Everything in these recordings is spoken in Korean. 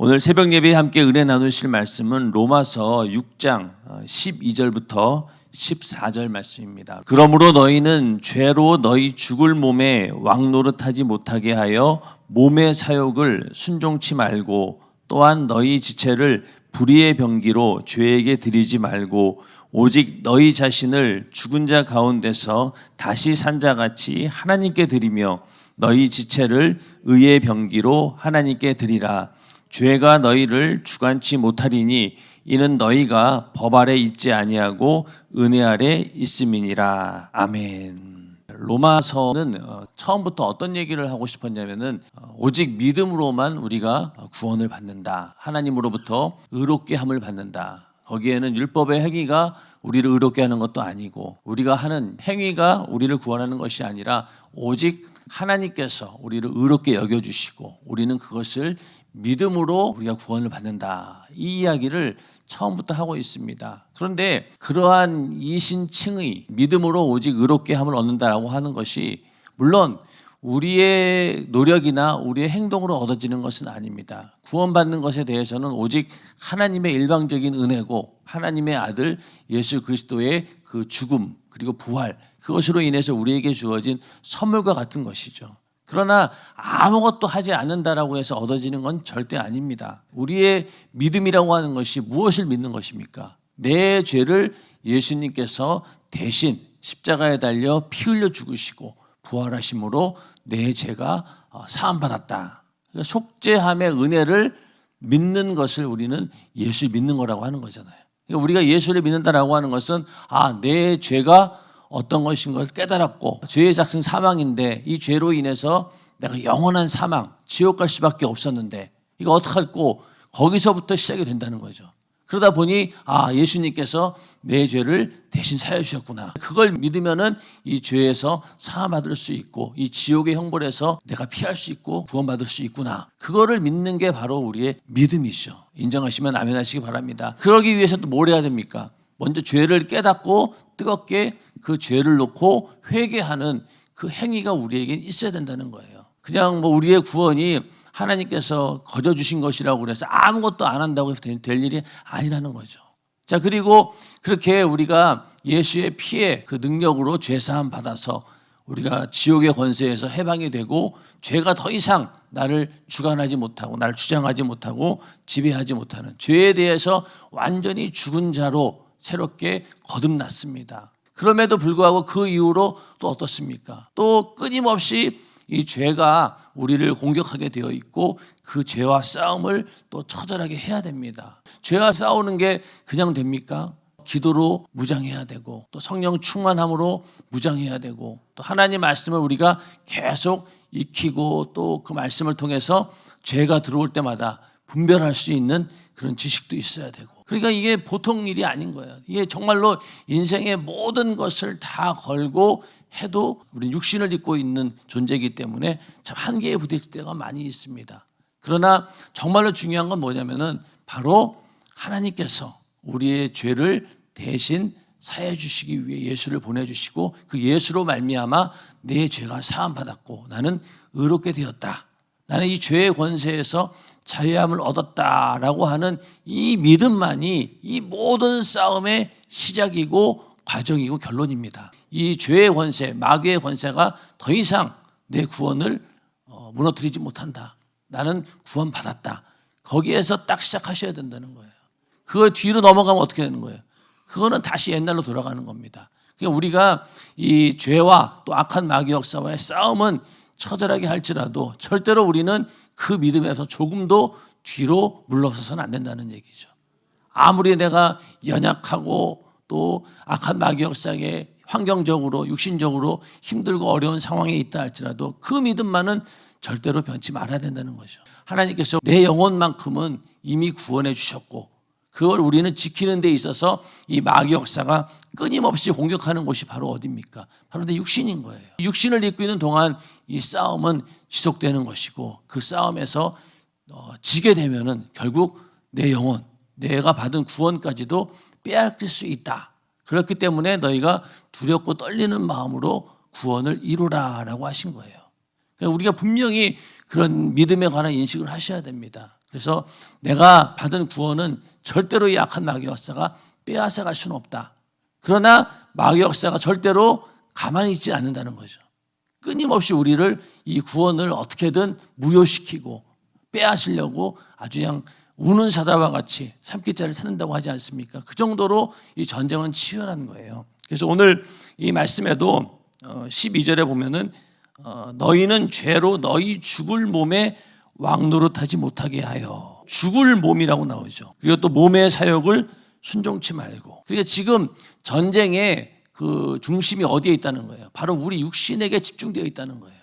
오늘 새벽 예배에 함께 은혜 나누실 말씀은 로마서 6장 12절부터 14절 말씀입니다. 그러므로 너희는 죄로 너희 죽을 몸에 왕노릇하지 못하게 하여 몸의 사욕을 순종치 말고 또한 너희 지체를 불의의 병기로 죄에게 드리지 말고 오직 너희 자신을 죽은 자 가운데서 다시 산 자같이 하나님께 드리며 너희 지체를 의의 병기로 하나님께 드리라. 죄가 너희를 주관치 못하리니 이는 너희가 법 아래 있지 아니하고 은혜 아래 있음이니라. 아멘. 로마서는 처음부터 어떤 얘기를 하고 싶었냐면은 오직 믿음으로만 우리가 구원을 받는다. 하나님으로부터 의롭게 함을 받는다. 거기에는 율법의 행위가 우리를 의롭게 하는 것도 아니고 우리가 하는 행위가 우리를 구원하는 것이 아니라 오직 하나님께서 우리를 의롭게 여겨주시고 우리는 그것을 믿음으로 우리가 구원을 받는다. 이 이야기를 처음부터 하고 있습니다. 그런데 그러한 이신칭의 믿음으로 오직 의롭게 함을 얻는다라고 하는 것이 물론 우리의 노력이나 우리의 행동으로 얻어지는 것은 아닙니다. 구원받는 것에 대해서는 오직 하나님의 일방적인 은혜고 하나님의 아들 예수 그리스도의 그 죽음 그리고 부활 그것으로 인해서 우리에게 주어진 선물과 같은 것이죠. 그러나 아무것도 하지 않는다라고 해서 얻어지는 건 절대 아닙니다. 우리의 믿음이라고 하는 것이 무엇을 믿는 것입니까? 내 죄를 예수님께서 대신 십자가에 달려 피 흘려 죽으시고 부활하심으로 내 죄가 사함받았다. 속죄함의 은혜를 믿는 것을 우리는 예수 믿는 거라고 하는 거잖아요. 그러니까 우리가 예수를 믿는다라고 하는 것은 내 죄가 어떤 것인 걸 깨달았고 죄의 삭은 사망인데 이 죄로 인해서 내가 영원한 사망, 지옥 갈 수밖에 없었는데 이거 어떡할꼬 거기서부터 시작이 된다는 거죠. 그러다 보니 예수님께서 내 죄를 대신 사해 주셨구나. 그걸 믿으면은 이 죄에서 사함받을 수 있고 이 지옥의 형벌에서 내가 피할 수 있고 구원받을 수 있구나. 그거를 믿는 게 바로 우리의 믿음이죠. 인정하시면 아멘 하시기 바랍니다. 그러기 위해서 또 뭘 해야 됩니까? 먼저 죄를 깨닫고 뜨겁게 그 죄를 놓고 회개하는 그 행위가 우리에게 있어야 된다는 거예요. 그냥 우리의 구원이 하나님께서 거저 주신 것이라고 그래서 아무것도 안 한다고 해서 될 일이 아니라는 거죠. 자, 그리고 그렇게 우리가 예수의 피의 그 능력으로 죄사함 받아서 우리가 지옥의 권세에서 해방이 되고 죄가 더 이상 나를 주관하지 못하고 나를 주장하지 못하고 지배하지 못하는 죄에 대해서 완전히 죽은 자로 새롭게 거듭났습니다. 그럼에도 불구하고 그 이후로 또 어떻습니까? 또 끊임없이 이 죄가 우리를 공격하게 되어 있고 그 죄와 싸움을 또 처절하게 해야 됩니다. 죄와 싸우는 게 그냥 됩니까? 기도로 무장해야 되고 또 성령 충만함으로 무장해야 되고 또 하나님 말씀을 우리가 계속 익히고 또 그 말씀을 통해서 죄가 들어올 때마다 분별할 수 있는 그런 지식도 있어야 되고 그러니까 이게 보통 일이 아닌 거예요. 이게 정말로 인생의 모든 것을 다 걸고 해도 우리는 육신을 입고 있는 존재이기 때문에 참 한계에 부딪힐 때가 많이 있습니다. 그러나 정말로 중요한 건 뭐냐면은 바로 하나님께서 우리의 죄를 대신 사해 주시기 위해 예수를 보내주시고 그 예수로 말미암아 내 죄가 사함받았고 나는 의롭게 되었다. 나는 이 죄의 권세에서 자유함을 얻었다라고 하는 이 믿음만이 이 모든 싸움의 시작이고 과정이고 결론입니다. 이 죄의 권세, 마귀의 권세가 더 이상 내 구원을 무너뜨리지 못한다. 나는 구원받았다. 거기에서 딱 시작하셔야 된다는 거예요. 그거 뒤로 넘어가면 어떻게 되는 거예요? 그거는 다시 옛날로 돌아가는 겁니다. 그러니까 우리가 이 죄와 또 악한 마귀 역사와의 싸움은 처절하게 할지라도 절대로 우리는 그 믿음에서 조금도 뒤로 물러서서는 안 된다는 얘기죠. 아무리 내가 연약하고 또 악한 마귀 역사에 환경적으로 육신적으로 힘들고 어려운 상황에 있다 할지라도 그 믿음만은 절대로 변치 말아야 된다는 거죠. 하나님께서 내 영혼만큼은 이미 구원해 주셨고 그걸 우리는 지키는 데 있어서 이 마귀 역사가 끊임없이 공격하는 곳이 바로 어디입니까? 바로 내 육신인 거예요. 육신을 입고 있는 동안 이 싸움은 지속되는 것이고 그 싸움에서 지게 되면은 결국 내 영혼, 내가 받은 구원까지도 빼앗길 수 있다. 그렇기 때문에 너희가 두렵고 떨리는 마음으로 구원을 이루라라고 하신 거예요. 그러니까 우리가 분명히 그런 믿음에 관한 인식을 하셔야 됩니다. 그래서 내가 받은 구원은 절대로 이 악한 마귀 역사가 빼앗아갈 수는 없다. 그러나 마귀 역사가 절대로 가만히 있지 않는다는 거죠. 끊임없이 우리를 이 구원을 어떻게든 무효시키고 빼앗으려고 아주 그냥 우는 사자와 같이 삼킬자를 찾는다고 하지 않습니까? 그 정도로 이 전쟁은 치열한 거예요. 그래서 오늘 이 말씀에도 12절에 보면은 너희는 죄로 너희 죽을 몸에 왕노릇하지 못하게 하여, 죽을 몸이라고 나오죠. 그리고 또 몸의 사욕을 순종치 말고. 그러니까 지금 전쟁의 그 중심이 어디에 있다는 거예요? 바로 우리 육신에게 집중되어 있다는 거예요.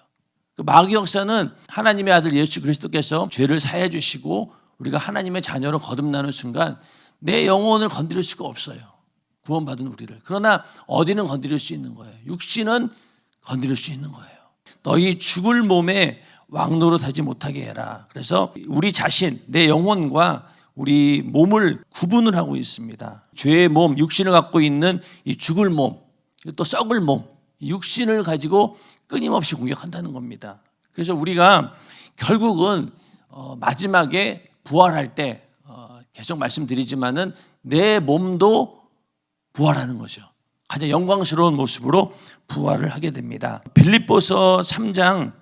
그 마귀 역사는 하나님의 아들 예수 그리스도께서 죄를 사해 주시고 우리가 하나님의 자녀로 거듭나는 순간 내 영혼을 건드릴 수가 없어요. 구원받은 우리를. 그러나 어디는 건드릴 수 있는 거예요? 육신은 건드릴 수 있는 거예요. 너희 죽을 몸에 왕노릇하지 못하게 해라. 그래서 우리 자신, 내 영혼과 우리 몸을 구분을 하고 있습니다. 죄의 몸, 육신을 갖고 있는 이 죽을 몸, 또 썩을 몸, 육신을 가지고 끊임없이 공격한다는 겁니다. 그래서 우리가 결국은 마지막에 부활할 때 계속 말씀드리지만은 내 몸도 부활하는 거죠. 가장 영광스러운 모습으로 부활을 하게 됩니다. 빌립보서 3장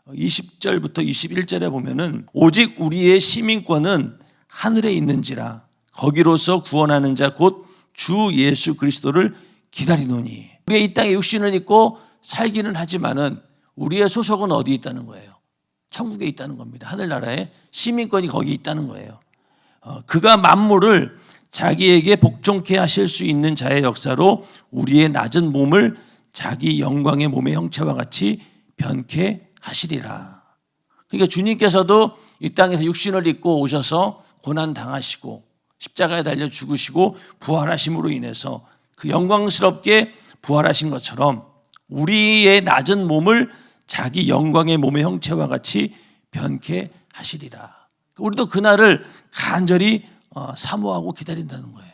20절부터 21절에 보면은 오직 우리의 시민권은 하늘에 있는지라 거기로서 구원하는 자 곧 주 예수 그리스도를 기다리노니. 우리가 이 땅에 육신을 입고 살기는 하지만은 우리의 소속은 어디에 있다는 거예요? 천국에 있다는 겁니다. 하늘나라에 시민권이 거기 있다는 거예요. 그가 만물을 자기에게 복종케 하실 수 있는 자의 역사로 우리의 낮은 몸을 자기 영광의 몸의 형체와 같이 변케 하시리라. 그러니까 주님께서도 이 땅에서 육신을 입고 오셔서 고난 당하시고 십자가에 달려 죽으시고 부활하심으로 인해서 그 영광스럽게 부활하신 것처럼 우리의 낮은 몸을 자기 영광의 몸의 형체와 같이 변케 하시리라. 우리도 그날을 간절히 사모하고 기다린다는 거예요.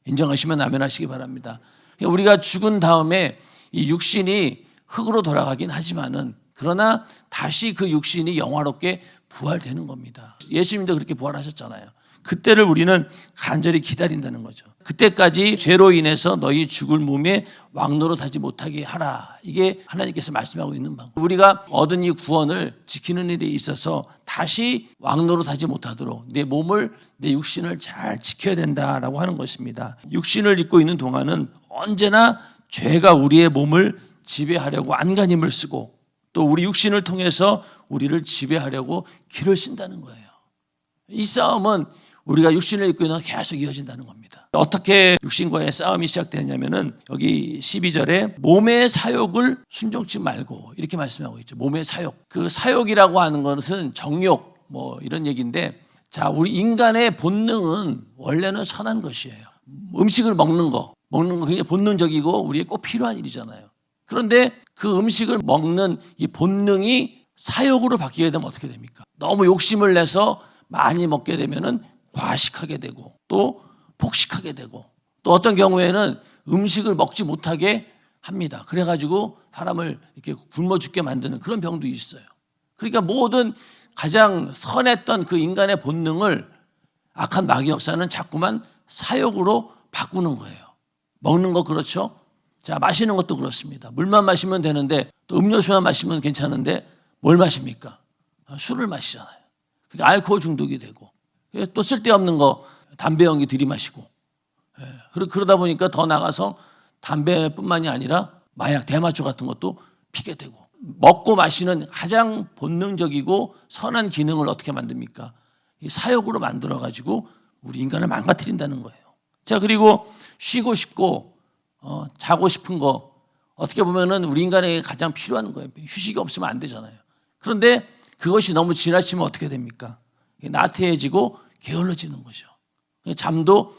인정하시면 아멘하시기 바랍니다. 우리가 죽은 다음에 이 육신이 흙으로 돌아가긴 하지만은 그러나 다시 그 육신이 영화롭게 부활되는 겁니다. 예수님도 그렇게 부활하셨잖아요. 그때를 우리는 간절히 기다린다는 거죠. 그때까지 죄로 인해서 너희 죽을 몸에 왕노릇하지 못하게 하라. 이게 하나님께서 말씀하고 있는 방법. 우리가 얻은 이 구원을 지키는 일에 있어서 다시 왕노릇하지 못하도록 내 몸을, 내 육신을 잘 지켜야 된다라고 하는 것입니다. 육신을 입고 있는 동안은 언제나 죄가 우리의 몸을 지배하려고 안간힘을 쓰고 또 우리 육신을 통해서 우리를 지배하려고 길을 쓴다는 거예요. 이 싸움은 우리가 육신을 입고 있는 계속 이어진다는 겁니다. 어떻게 육신과의 싸움이 시작되느냐면은 여기 12절에 몸의 사욕을 순종치 말고 이렇게 말씀하고 있죠. 몸의 사욕. 그 사욕이라고 하는 것은 정욕 뭐 이런 얘기인데 자, 우리 인간의 본능은 원래는 선한 것이에요. 음식을 먹는 거 굉장히 본능적이고 우리에 꼭 필요한 일이잖아요. 그런데 그 음식을 먹는 이 본능이 사욕으로 바뀌게 되면 어떻게 됩니까? 너무 욕심을 내서 많이 먹게 되면은 과식하게 되고 또 폭식하게 되고 또 어떤 경우에는 음식을 먹지 못하게 합니다. 그래가지고 사람을 이렇게 굶어 죽게 만드는 그런 병도 있어요. 그러니까 모든 가장 선했던 그 인간의 본능을 악한 마귀 역사는 자꾸만 사욕으로 바꾸는 거예요. 먹는 거 그렇죠? 자, 마시는 것도 그렇습니다. 물만 마시면 되는데 또 음료수만 마시면 괜찮은데 뭘 마십니까? 술을 마시잖아요. 그러니까 알코올 중독이 되고 또 쓸데없는 거 담배 연기 들이마시고 그러다 보니까 더 나가서 담배뿐만이 아니라 마약, 대마초 같은 것도 피게 되고 먹고 마시는 가장 본능적이고 선한 기능을 어떻게 만듭니까? 이 사욕으로 만들어가지고 우리 인간을 망가뜨린다는 거예요. 자, 그리고 쉬고 싶고 자고 싶은 거 어떻게 보면은 우리 인간에게 가장 필요한 거예요. 휴식이 없으면 안 되잖아요. 그런데 그것이 너무 지나치면 어떻게 됩니까? 나태해지고 게을러지는 거죠. 잠도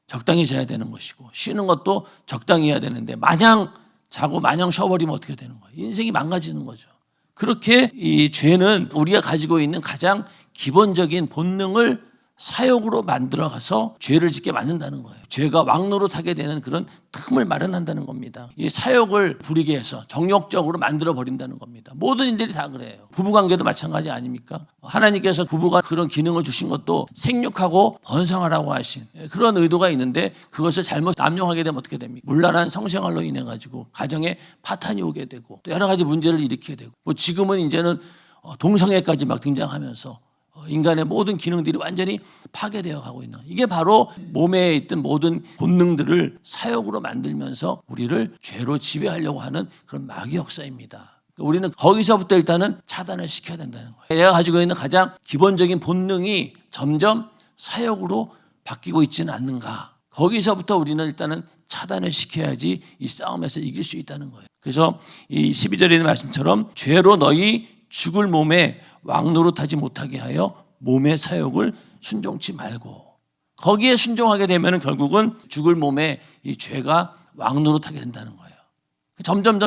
적당히 자야 되는 것이고 쉬는 것도 적당히 해야 되는데 마냥 자고 마냥 쉬어버리면 어떻게 되는 거예요? 인생이 망가지는 거죠. 그렇게 이 죄는 우리가 가지고 있는 가장 기본적인 본능을 사욕으로 만들어가서 죄를 짓게 만든다는 거예요. 죄가 왕노릇하게 되는 그런 틈을 마련한다는 겁니다. 이 사욕을 부리게 해서 정욕적으로 만들어 버린다는 겁니다. 모든 인들이 다 그래요. 부부관계도 마찬가지 아닙니까? 하나님께서 부부가 그런 기능을 주신 것도 생육하고 번성하라고 하신 그런 의도가 있는데 그것을 잘못 남용하게 되면 어떻게 됩니까? 문란한 성생활로 인해 가지고 가정에 파탄이 오게 되고 또 여러 가지 문제를 일으키게 되고 뭐 지금은 이제는 동성애까지 막 등장하면서 인간의 모든 기능들이 완전히 파괴되어 가고 있는, 이게 바로 몸에 있던 모든 본능들을 사욕으로 만들면서 우리를 죄로 지배하려고 하는 그런 마귀 역사입니다. 우리는 거기서부터 일단은 차단을 시켜야 된다는 거예요. 내가 가지고 있는 가장 기본적인 본능이 점점 사욕으로 바뀌고 있지는 않는가, 거기서부터 우리는 일단은 차단을 시켜야지 이 싸움에서 이길 수 있다는 거예요. 그래서 이 12절에 있는 말씀처럼 죄로 너희 죽을 몸에 왕노릇하지 못하게 하여 몸의 사욕을 순종치 말고, 거기에 순종하게 되면 결국은 죽을 몸에 이 죄가 왕노릇하게 된다는 거예요. 점점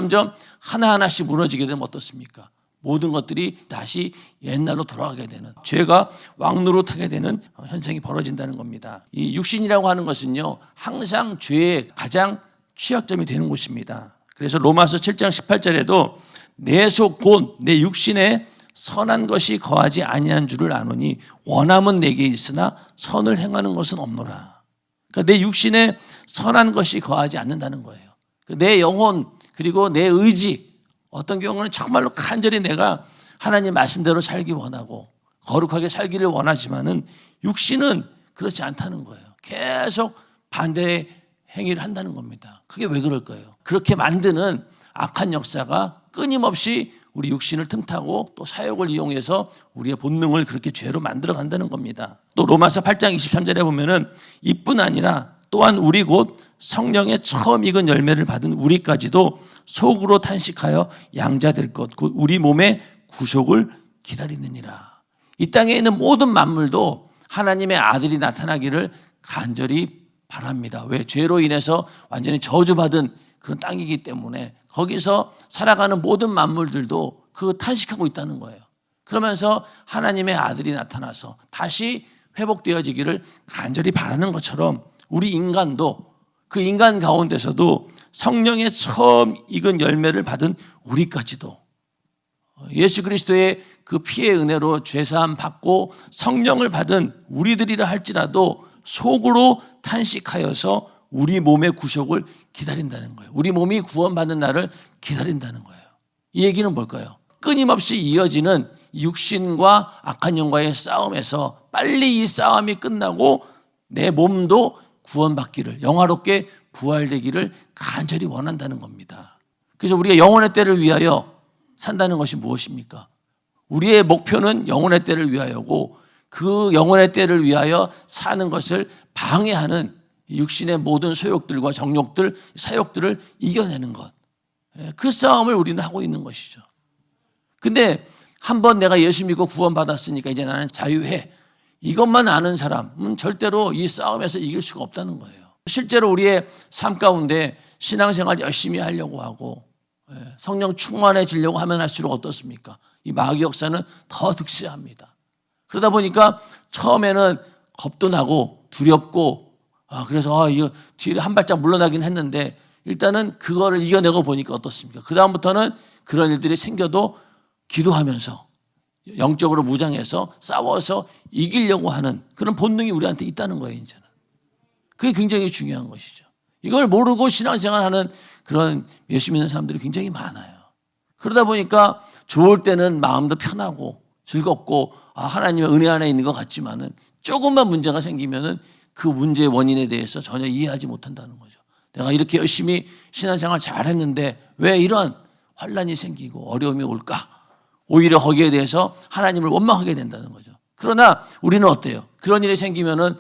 하나하나씩 무너지게 되면 어떻습니까? 모든 것들이 다시 옛날로 돌아가게 되는, 죄가 왕노릇하게 되는 현상이 벌어진다는 겁니다. 이 육신이라고 하는 것은요, 항상 죄의 가장 취약점이 되는 곳입니다. 그래서 로마서 7장 18절에도 내 속 곧 내 육신에 선한 것이 거하지 아니한 줄을 아노니 원함은 내게 있으나 선을 행하는 것은 없노라. 그러니까 내 육신에 선한 것이 거하지 않는다는 거예요. 내 영혼 그리고 내 의지, 어떤 경우는 정말로 간절히 내가 하나님 말씀대로 살기 원하고 거룩하게 살기를 원하지만은 육신은 그렇지 않다는 거예요. 계속 반대의 행위를 한다는 겁니다. 그게 왜 그럴까요? 그렇게 만드는 악한 역사가 끊임없이 우리 육신을 틈타고 또 사욕을 이용해서 우리의 본능을 그렇게 죄로 만들어 간다는 겁니다. 또 로마서 8장 23절에 보면은 이뿐 아니라 또한 우리 곧 성령의 처음 익은 열매를 받은 우리까지도 속으로 탄식하여 양자될 것 곧 우리 몸의 구속을 기다리느니라. 이 땅에 있는 모든 만물도 하나님의 아들이 나타나기를 간절히 바랍니다. 왜? 죄로 인해서 완전히 저주받은 그런 땅이기 때문에 거기서 살아가는 모든 만물들도 그 탄식하고 있다는 거예요. 그러면서 하나님의 아들이 나타나서 다시 회복되어지기를 간절히 바라는 것처럼 우리 인간도 그 인간 가운데서도 성령의 처음 익은 열매를 받은 우리까지도 예수 그리스도의 그 피의 은혜로 죄사함 받고 성령을 받은 우리들이라 할지라도 속으로 탄식하여서 우리 몸의 구속을 기다린다는 거예요. 우리 몸이 구원받는 날을 기다린다는 거예요. 이 얘기는 뭘까요? 끊임없이 이어지는 육신과 악한 영과의 싸움에서 빨리 이 싸움이 끝나고 내 몸도 구원받기를, 영화롭게 부활되기를 간절히 원한다는 겁니다. 그래서 우리가 영혼의 때를 위하여 산다는 것이 무엇입니까? 우리의 목표는 영혼의 때를 위하여고 그 영혼의 때를 위하여 사는 것을 방해하는 육신의 모든 소욕들과 정욕들, 사욕들을 이겨내는 것, 그 싸움을 우리는 하고 있는 것이죠. 근데 한번 내가 예수 믿고 구원받았으니까 이제 나는 자유해, 이것만 아는 사람은 절대로 이 싸움에서 이길 수가 없다는 거예요. 실제로 우리의 삶 가운데 신앙생활 열심히 하려고 하고 성령 충만해지려고 하면 할수록 어떻습니까? 이 마귀 역사는 더 득세합니다. 그러다 보니까 처음에는 겁도 나고 두렵고 그래서 이거 뒤로 한 발짝 물러나긴 했는데 일단은 그거를 이겨내고 보니까 어떻습니까? 그 다음부터는 그런 일들이 생겨도 기도하면서 영적으로 무장해서 싸워서 이기려고 하는 그런 본능이 우리한테 있다는 거예요. 이제는 그게 굉장히 중요한 것이죠. 이걸 모르고 신앙생활하는 그런 예수 믿는 사람들이 굉장히 많아요. 그러다 보니까 좋을 때는 마음도 편하고 즐겁고 하나님의 은혜 안에 있는 것 같지만은 조금만 문제가 생기면은 그 문제의 원인에 대해서 전혀 이해하지 못한다는 거죠. 내가 이렇게 열심히 신앙생활 잘했는데 왜 이런 환란이 생기고 어려움이 올까? 오히려 거기에 대해서 하나님을 원망하게 된다는 거죠. 그러나 우리는 어때요? 그런 일이 생기면은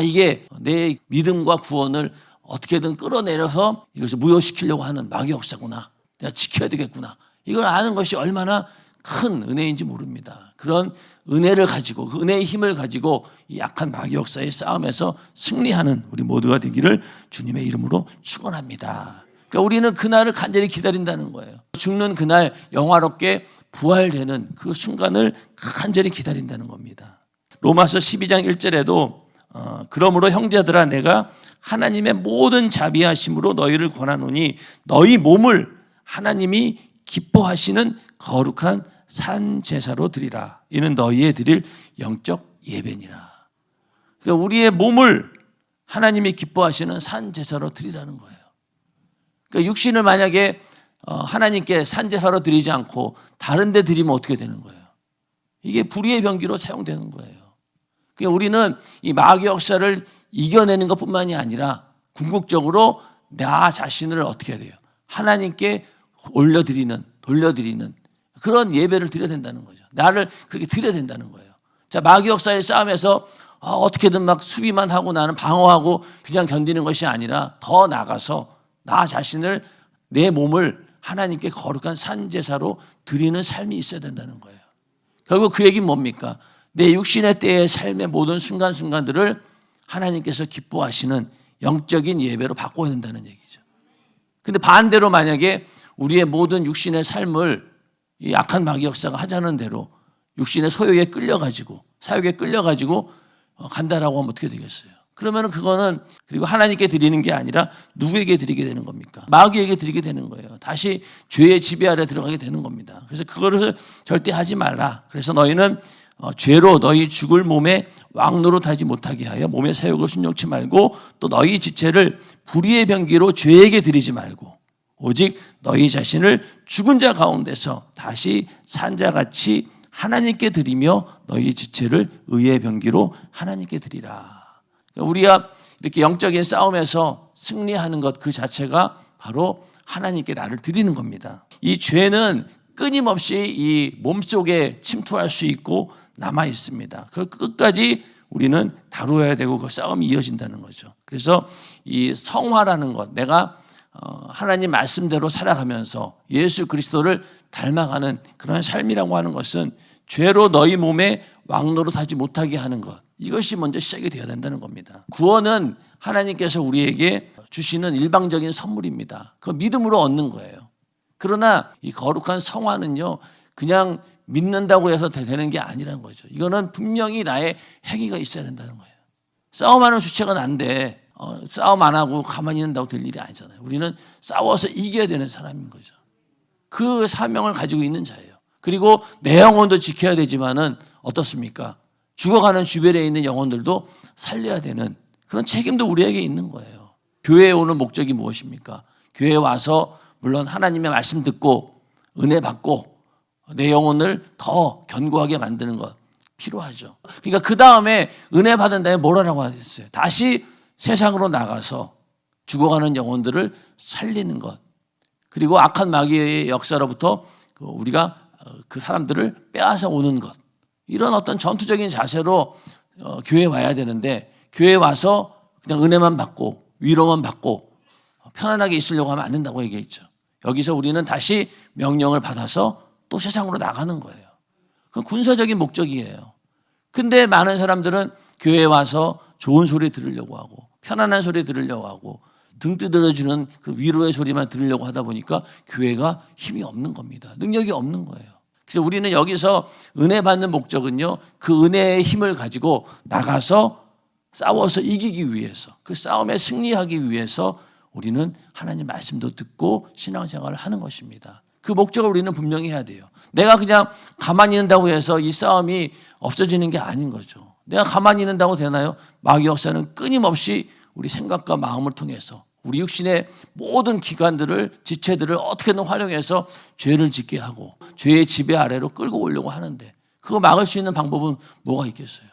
이게 내 믿음과 구원을 어떻게든 끌어내려서 이것을 무효시키려고 하는 마귀 역사구나. 내가 지켜야 되겠구나. 이걸 아는 것이 얼마나 큰 은혜인지 모릅니다. 그런 은혜를 가지고 그 은혜의 힘을 가지고 이 약한 마귀 역사의 싸움에서 승리하는 우리 모두가 되기를 주님의 이름으로 축원합니다. 그러니까 우리는 그날을 간절히 기다린다는 거예요. 죽는 그날 영화롭게 부활되는 그 순간을 간절히 기다린다는 겁니다. 로마서 12장 1절에도 그러므로 형제들아 내가 하나님의 모든 자비하심으로 너희를 권하노니 너희 몸을 하나님이 기뻐하시는 거룩한 산 제사로 드리라. 이는 너희의 드릴 영적 예배니라. 그러니까 우리의 몸을 하나님이 기뻐하시는 산 제사로 드리라는 거예요. 그러니까 육신을 만약에 하나님께 산 제사로 드리지 않고 다른 데 드리면 어떻게 되는 거예요? 이게 불의의 병기로 사용되는 거예요. 그러니까 우리는 이 마귀 역사를 이겨내는 것뿐만이 아니라 궁극적으로 나 자신을 어떻게 해야 돼요? 하나님께 돌려드리는 그런 예배를 드려야 된다는 거죠. 나를 그렇게 드려야 된다는 거예요. 자, 마귀 역사의 싸움에서 어떻게든 막 수비만 하고 나는 방어하고 그냥 견디는 것이 아니라 더 나가서 나 자신을, 내 몸을 하나님께 거룩한 산제사로 드리는 삶이 있어야 된다는 거예요. 결국 그 얘기는 뭡니까? 내 육신의 때의 삶의 모든 순간순간들을 하나님께서 기뻐하시는 영적인 예배로 바꿔야 된다는 얘기죠. 근데 반대로 만약에 우리의 모든 육신의 삶을 이 악한 마귀 역사가 하자는 대로 육신의 소욕에 끌려가지고 사욕에 끌려가지고 간다라고 하면 어떻게 되겠어요? 그러면 그거는 그리고 하나님께 드리는 게 아니라 누구에게 드리게 되는 겁니까? 마귀에게 드리게 되는 거예요. 다시 죄의 지배 아래 들어가게 되는 겁니다. 그래서 그거를 절대 하지 말라. 그래서 너희는 죄로 너희 죽을 몸에 왕노릇하지 못하게 하여 몸의 사욕을 순종치 말고 또 너희 지체를 불의의 병기로 죄에게 드리지 말고 오직 너희 자신을 죽은 자 가운데서 다시 산 자같이 하나님께 드리며 너희 지체를 의의 병기로 하나님께 드리라. 그러니까 우리가 이렇게 영적인 싸움에서 승리하는 것 그 자체가 바로 하나님께 나를 드리는 겁니다. 이 죄는 끊임없이 이 몸속에 침투할 수 있고 남아 있습니다. 그 끝까지 우리는 다루어야 되고 그 싸움이 이어진다는 거죠. 그래서 이 성화라는 것, 내가 하나님 말씀대로 살아가면서 예수 그리스도를 닮아가는 그런 삶이라고 하는 것은 죄로 너희 몸에 왕노릇하지 못하게 하는 것, 이것이 먼저 시작이 되어야 된다는 겁니다. 구원은 하나님께서 우리에게 주시는 일방적인 선물입니다. 그 믿음으로 얻는 거예요. 그러나 이 거룩한 성화는요, 그냥 믿는다고 해서 되는 게 아니라는 거죠. 이거는 분명히 나의 행위가 있어야 된다는 거예요. 싸움하는 주체가 난데 싸움 안 하고 가만히 있는다고 될 일이 아니잖아요. 우리는 싸워서 이겨야 되는 사람인 거죠. 그 사명을 가지고 있는 자예요. 그리고 내 영혼도 지켜야 되지만은 어떻습니까? 죽어가는 주변에 있는 영혼들도 살려야 되는 그런 책임도 우리에게 있는 거예요. 교회에 오는 목적이 무엇입니까? 교회에 와서 물론 하나님의 말씀 듣고 은혜 받고 내 영혼을 더 견고하게 만드는 것 필요하죠. 그러니까 그 다음에 은혜 받은 다음에 뭘 하라고 하셨어요? 다시 세상으로 나가서 죽어가는 영혼들을 살리는 것. 그리고 악한 마귀의 역사로부터 우리가 그 사람들을 빼앗아 오는 것. 이런 어떤 전투적인 자세로 교회에 와야 되는데 교회에 와서 그냥 은혜만 받고 위로만 받고 편안하게 있으려고 하면 안 된다고 얘기했죠. 여기서 우리는 다시 명령을 받아서 또 세상으로 나가는 거예요. 그건 군사적인 목적이에요. 근데 많은 사람들은 교회에 와서 좋은 소리 들으려고 하고 편안한 소리 들으려고 하고 등 두드려주는 그 위로의 소리만 들으려고 하다 보니까 교회가 힘이 없는 겁니다. 능력이 없는 거예요. 그래서 우리는 여기서 은혜 받는 목적은요, 그 은혜의 힘을 가지고 나가서 싸워서 이기기 위해서, 그 싸움에 승리하기 위해서 우리는 하나님 말씀도 듣고 신앙생활을 하는 것입니다. 그 목적을 우리는 분명히 해야 돼요. 내가 그냥 가만히 있는다고 해서 이 싸움이 없어지는 게 아닌 거죠. 내가 가만히 있는다고 되나요? 마귀 역사는 끊임없이 우리 생각과 마음을 통해서 우리 육신의 모든 기관들을, 지체들을 어떻게든 활용해서 죄를 짓게 하고 죄의 지배 아래로 끌고 오려고 하는데 그거 막을 수 있는 방법은 뭐가 있겠어요?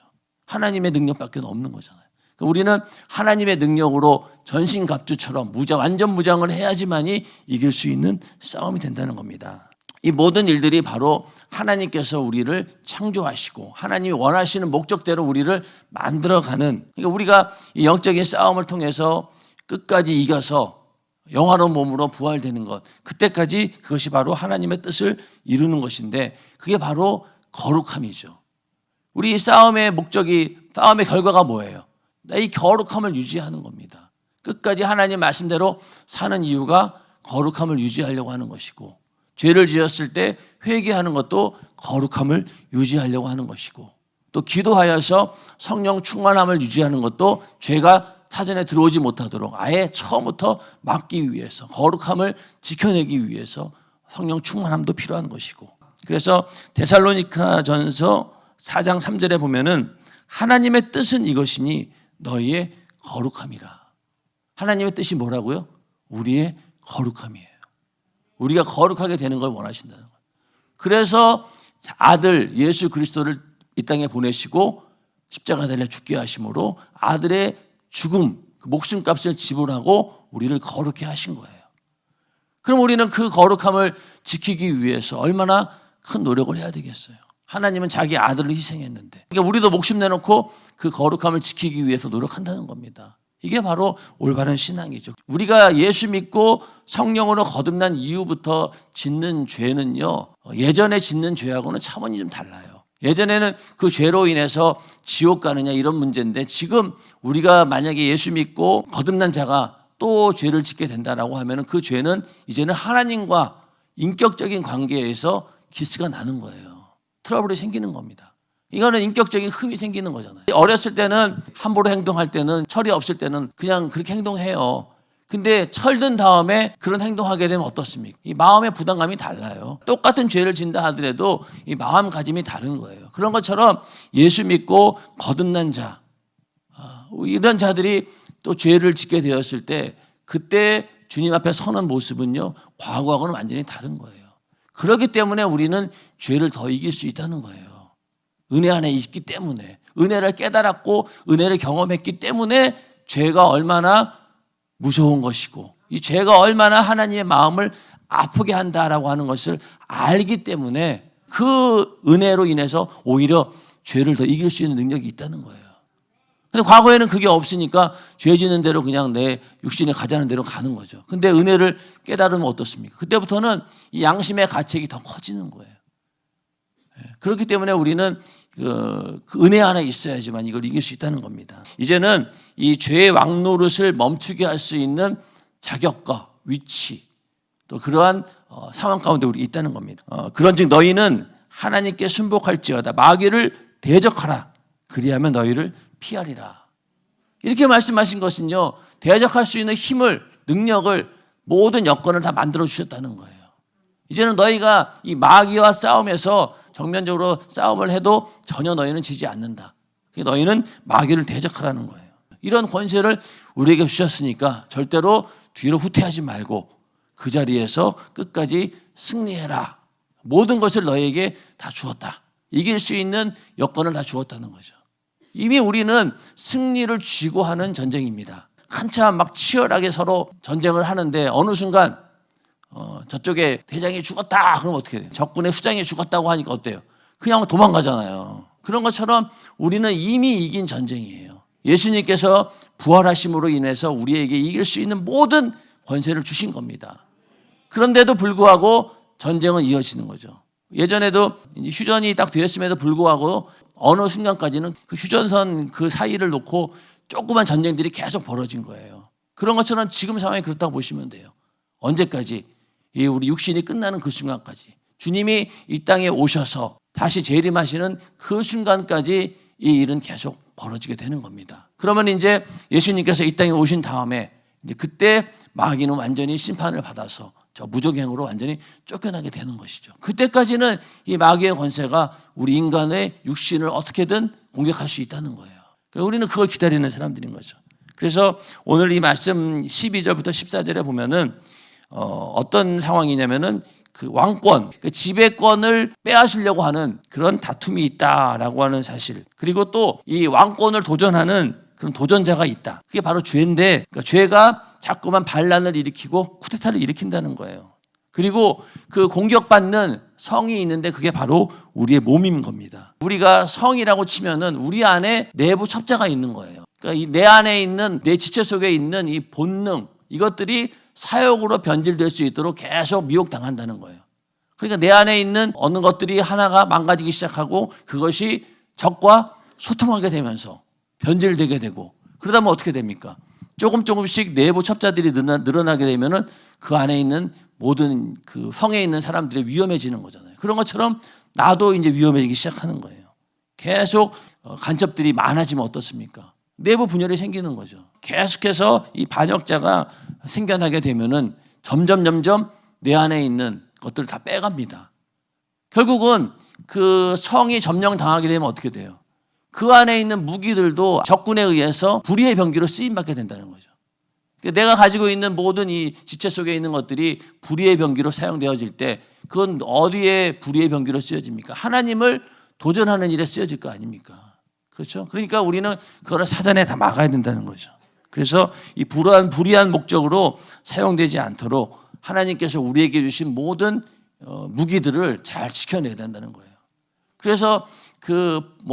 하나님의 능력밖에 없는 거잖아요. 우리는 하나님의 능력으로 전신갑주처럼 완전 무장을 해야지만이 이길 수 있는 싸움이 된다는 겁니다. 이 모든 일들이 바로 하나님께서 우리를 창조하시고 하나님이 원하시는 목적대로 우리를 만들어가는, 그러니까 우리가 이 영적인 싸움을 통해서 끝까지 이겨서 영화로운 몸으로 부활되는 것, 그때까지 그것이 바로 하나님의 뜻을 이루는 것인데 그게 바로 거룩함이죠. 우리 이 싸움의 목적이, 싸움의 결과가 뭐예요? 이 거룩함을 유지하는 겁니다. 끝까지 하나님 말씀대로 사는 이유가 거룩함을 유지하려고 하는 것이고, 죄를 지었을 때 회개하는 것도 거룩함을 유지하려고 하는 것이고, 또 기도하여서 성령 충만함을 유지하는 것도 죄가 사전에 들어오지 못하도록 아예 처음부터 막기 위해서, 거룩함을 지켜내기 위해서 성령 충만함도 필요한 것이고, 그래서 데살로니가전서 4장 3절에 보면은 하나님의 뜻은 이것이니 너희의 거룩함이라. 하나님의 뜻이 뭐라고요? 우리의 거룩함이에요. 우리가 거룩하게 되는 걸 원하신다는 거예요. 그래서 아들 예수 그리스도를 이 땅에 보내시고 십자가 달려 죽게 하심으로 아들의 죽음, 목숨값을 지불하고 우리를 거룩해 하신 거예요. 그럼 우리는 그 거룩함을 지키기 위해서 얼마나 큰 노력을 해야 되겠어요. 하나님은 자기 아들을 희생했는데, 그러니까 우리도 목숨 내놓고 그 거룩함을 지키기 위해서 노력한다는 겁니다. 이게 바로 올바른 신앙이죠. 우리가 예수 믿고 성령으로 거듭난 이후부터 짓는 죄는요, 예전에 짓는 죄하고는 차원이 좀 달라요. 예전에는 그 죄로 인해서 지옥 가느냐 이런 문제인데, 지금 우리가 만약에 예수 믿고 거듭난 자가 또 죄를 짓게 된다라고 하면 그 죄는 이제는 하나님과 인격적인 관계에서 기스가 나는 거예요. 트러블이 생기는 겁니다. 이거는 인격적인 흠이 생기는 거잖아요. 어렸을 때는 함부로 행동할 때는, 철이 없을 때는 그냥 그렇게 행동해요. 근데 철든 다음에 그런 행동하게 되면 어떻습니까? 이 마음의 부담감이 달라요. 똑같은 죄를 짓는다 하더라도 이 마음가짐이 다른 거예요. 그런 것처럼 예수 믿고 거듭난 자, 이런 자들이 또 죄를 짓게 되었을 때 그때 주님 앞에 서는 모습은요, 과거하고는 완전히 다른 거예요. 그렇기 때문에 우리는 죄를 더 이길 수 있다는 거예요. 은혜 안에 있기 때문에, 은혜를 깨달았고 은혜를 경험했기 때문에 죄가 얼마나 무서운 것이고 이 죄가 얼마나 하나님의 마음을 아프게 한다라고 하는 것을 알기 때문에 그 은혜로 인해서 오히려 죄를 더 이길 수 있는 능력이 있다는 거예요. 근데 과거에는 그게 없으니까 죄 짓는 대로 그냥 내 육신에 가자는 대로 가는 거죠. 근데 은혜를 깨달으면 어떻습니까? 그때부터는 이 양심의 가책이 더 커지는 거예요. 그렇기 때문에 우리는 그 은혜 안에 있어야지만 이걸 이길 수 있다는 겁니다. 이제는 이 죄의 왕노릇을 멈추게 할 수 있는 자격과 위치, 또 그러한 상황 가운데 우리 있다는 겁니다. 그런즉 너희는 하나님께 순복할지어다 마귀를 대적하라 그리하면 너희를 피하리라. 이렇게 말씀하신 것은요, 대적할 수 있는 힘을, 능력을, 모든 여건을 다 만들어 주셨다는 거예요. 이제는 너희가 이 마귀와 싸움에서 정면적으로 싸움을 해도 전혀 너희는 지지 않는다. 너희는 마귀를 대적하라는 거예요. 이런 권세를 우리에게 주셨으니까 절대로 뒤로 후퇴하지 말고 그 자리에서 끝까지 승리해라. 모든 것을 너희에게 다 주었다. 이길 수 있는 여건을 다 주었다는 거죠. 이미 우리는 승리를 쥐고 하는 전쟁입니다. 한참 막 치열하게 서로 전쟁을 하는데 어느 순간 저쪽에 대장이 죽었다 그러면 어떻게 돼요? 적군의 수장이 죽었다고 하니까 어때요? 그냥 도망가잖아요. 그런 것처럼 우리는 이미 이긴 전쟁이에요. 예수님께서 부활하심으로 인해서 우리에게 이길 수 있는 모든 권세를 주신 겁니다. 그런데도 불구하고 전쟁은 이어지는 거죠. 예전에도 이제 휴전이 딱 되었음에도 불구하고 어느 순간까지는 그 휴전선 그 사이를 놓고 조그만 전쟁들이 계속 벌어진 거예요. 그런 것처럼 지금 상황이 그렇다고 보시면 돼요. 언제까지? 우리 육신이 끝나는 그 순간까지. 주님이 이 땅에 오셔서 다시 재림하시는 그 순간까지 이 일은 계속 벌어지게 되는 겁니다. 그러면 이제 예수님께서 이 땅에 오신 다음에 이제 그때 마귀는 완전히 심판을 받아서 저 무적행으로 완전히 쫓겨나게 되는 것이죠. 그때까지는 이 마귀의 권세가 우리 인간의 육신을 어떻게든 공격할 수 있다는 거예요. 그러니까 우리는 그걸 기다리는 사람들인 거죠. 그래서 오늘 이 말씀 12절부터 14절에 보면은 어떤 상황이냐면은 그 왕권, 그 지배권을 빼앗으려고 하는 그런 다툼이 있다라고 하는 사실. 그리고 또 이 왕권을 도전하는 그런 도전자가 있다. 그게 바로 죄인데, 그러니까 죄가 자꾸만 반란을 일으키고 쿠데타를 일으킨다는 거예요. 그리고 그 공격받는 성이 있는데 그게 바로 우리의 몸인 겁니다. 우리가 성이라고 치면은 우리 안에 내부 첩자가 있는 거예요. 그러니까 이 내 안에 있는 내 지체 속에 있는 이 본능, 이것들이 사욕으로 변질될 수 있도록 계속 미혹당한다는 거예요. 그러니까 내 안에 있는 어느 것들이 하나가 망가지기 시작하고 그것이 적과 소통하게 되면서 변질되게 되고, 그러다 보면 어떻게 됩니까? 조금씩 내부 첩자들이 늘어나게 되면은 그 안에 있는 모든 그 성에 있는 사람들이 위험해지는 거잖아요. 그런 것처럼 나도 이제 위험해지기 시작하는 거예요. 계속 간첩들이 많아지면 어떻습니까? 내부 분열이 생기는 거죠. 계속해서 이 반역자가 생겨나게 되면은 점점 내 안에 있는 것들을 다 빼갑니다. 결국은 그 성이 점령당하게 되면 어떻게 돼요? 그 안에 있는 무기들도 적군에 의해서 불의의 병기로 쓰임받게 된다는 거죠. 내가 가지고 있는 모든 이 지체 속에 있는 것들이 불의의 병기로 사용되어질 때 그건 어디에 불의의 병기로 쓰여집니까? 하나님을 도전하는 일에 쓰여질 거 아닙니까? 그렇죠? 그러니까 우리는 그거를 사전에 다 막아야 된다는 거죠. 그래서 이 불의한 목적으로 사용되지 않도록 하나님께서 우리에게 주신 모든 무기들을 잘 지켜내야 된다는 거예요. 그래서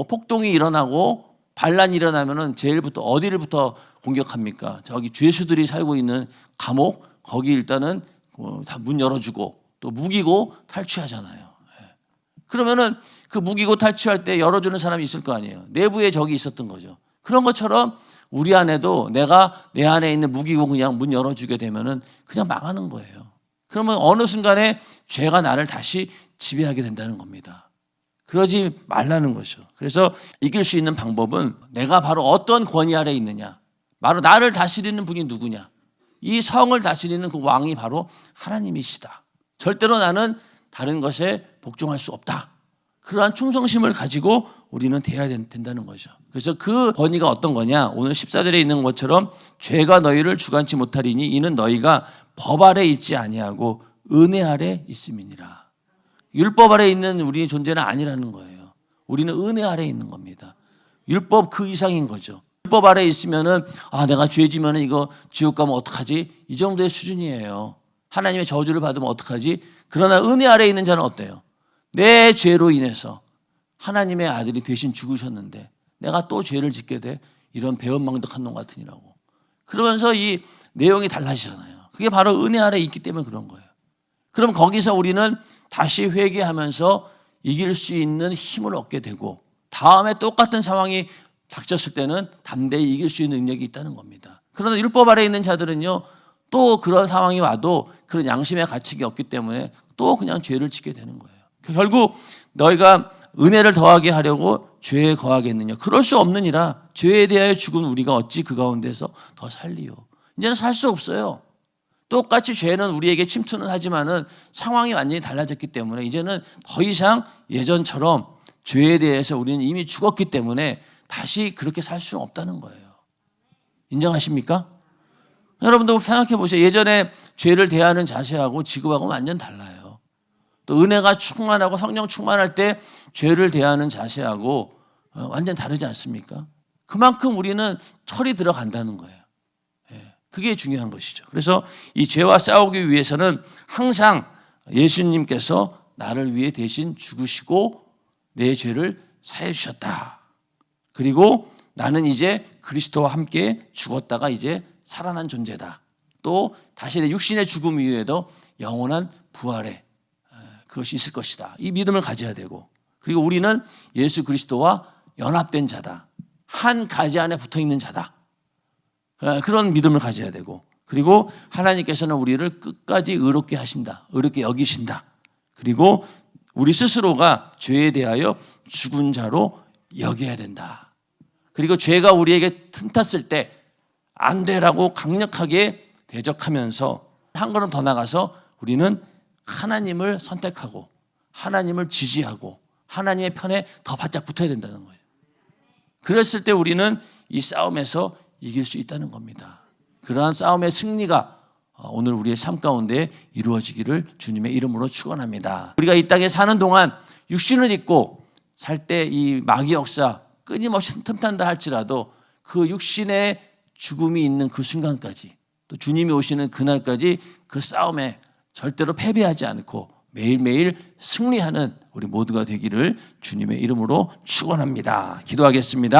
폭동이 일어나고 반란이 일어나면은 제일부터 어디를부터 공격합니까? 저기 죄수들이 살고 있는 감옥 거기 일단은 다 문 열어주고 또 무기고 탈취하잖아요. 그러면은 그 무기고 탈취할 때 열어주는 사람이 있을 거 아니에요. 내부에 적이 있었던 거죠. 그런 것처럼 우리 안에도 내가 내 안에 있는 무기고 그냥 문 열어주게 되면은 그냥 망하는 거예요. 그러면 어느 순간에 죄가 나를 다시 지배하게 된다는 겁니다. 그러지 말라는 거죠. 그래서 이길 수 있는 방법은 내가 바로 어떤 권위 아래 있느냐. 바로 나를 다스리는 분이 누구냐. 이 성을 다스리는 그 왕이 바로 하나님이시다. 절대로 나는 다른 것에 복종할 수 없다. 그러한 충성심을 가지고 우리는 돼야 된다는 거죠. 그래서 그 권위가 어떤 거냐. 오늘 14절에 있는 것처럼 죄가 너희를 주관치 못하리니 이는 너희가 법 아래 있지 아니하고 은혜 아래 있음이니라. 율법 아래 있는 우리의 존재는 아니라는 거예요. 우리는 은혜 아래 있는 겁니다. 율법 그 이상인 거죠. 율법 아래 있으면은 내가 죄 지면은 이거 지옥 가면 어떡하지? 이 정도의 수준이에요. 하나님의 저주를 받으면 어떡하지? 그러나 은혜 아래 있는 자는 어때요? 내 죄로 인해서 하나님의 아들이 대신 죽으셨는데 내가 또 죄를 짓게 돼? 이런 배은망덕한 놈 같으니라고. 그러면서 이 내용이 달라지잖아요. 그게 바로 은혜 아래 있기 때문에 그런 거예요. 그럼 거기서 우리는 다시 회개하면서 이길 수 있는 힘을 얻게 되고 다음에 똑같은 상황이 닥쳤을 때는 담대히 이길 수 있는 능력이 있다는 겁니다. 그러나 율법 아래 있는 자들은요. 또 그런 상황이 와도 그런 양심의 가책이 없기 때문에 또 그냥 죄를 짓게 되는 거예요. 결국 너희가 은혜를 더하게 하려고 죄에 거하겠느냐. 그럴 수 없느니라. 죄에 대하여 죽은 우리가 어찌 그 가운데서 더 살리요. 이제는 살 수 없어요. 똑같이 죄는 우리에게 침투는 하지만은 상황이 완전히 달라졌기 때문에 이제는 더 이상 예전처럼 죄에 대해서 우리는 이미 죽었기 때문에 다시 그렇게 살 수는 없다는 거예요. 인정하십니까? 여러분도 생각해 보세요. 예전에 죄를 대하는 자세하고 지금하고 완전 달라요. 또 은혜가 충만하고 성령 충만할 때 죄를 대하는 자세하고 완전 다르지 않습니까? 그만큼 우리는 철이 들어간다는 거예요. 그게 중요한 것이죠. 그래서 이 죄와 싸우기 위해서는 항상 예수님께서 나를 위해 대신 죽으시고 내 죄를 사해 주셨다. 그리고 나는 이제 그리스도와 함께 죽었다가 이제 살아난 존재다. 또 다시 내 육신의 죽음 이후에도 영원한 부활에 그것이 있을 것이다. 이 믿음을 가져야 되고 그리고 우리는 예수 그리스도와 연합된 자다. 한 가지 안에 붙어있는 자다. 그런 믿음을 가져야 되고 그리고 하나님께서는 우리를 끝까지 의롭게 하신다. 의롭게 여기신다. 그리고 우리 스스로가 죄에 대하여 죽은 자로 여겨야 된다. 그리고 죄가 우리에게 틈탔을 때 안 되라고 강력하게 대적하면서 한 걸음 더 나가서 우리는 하나님을 선택하고 하나님을 지지하고 하나님의 편에 더 바짝 붙어야 된다는 거예요. 그랬을 때 우리는 이 싸움에서 이길 수 있다는 겁니다. 그러한 싸움의 승리가 오늘 우리의 삶 가운데 이루어지기를 주님의 이름으로 축원합니다. 우리가 이 땅에 사는 동안 육신을 입고 살 때 이 마귀 역사 끊임없이 틈탄다 할지라도 그 육신의 죽음이 있는 그 순간까지 또 주님이 오시는 그날까지 그 싸움에 절대로 패배하지 않고 매일매일 승리하는 우리 모두가 되기를 주님의 이름으로 축원합니다. 기도하겠습니다.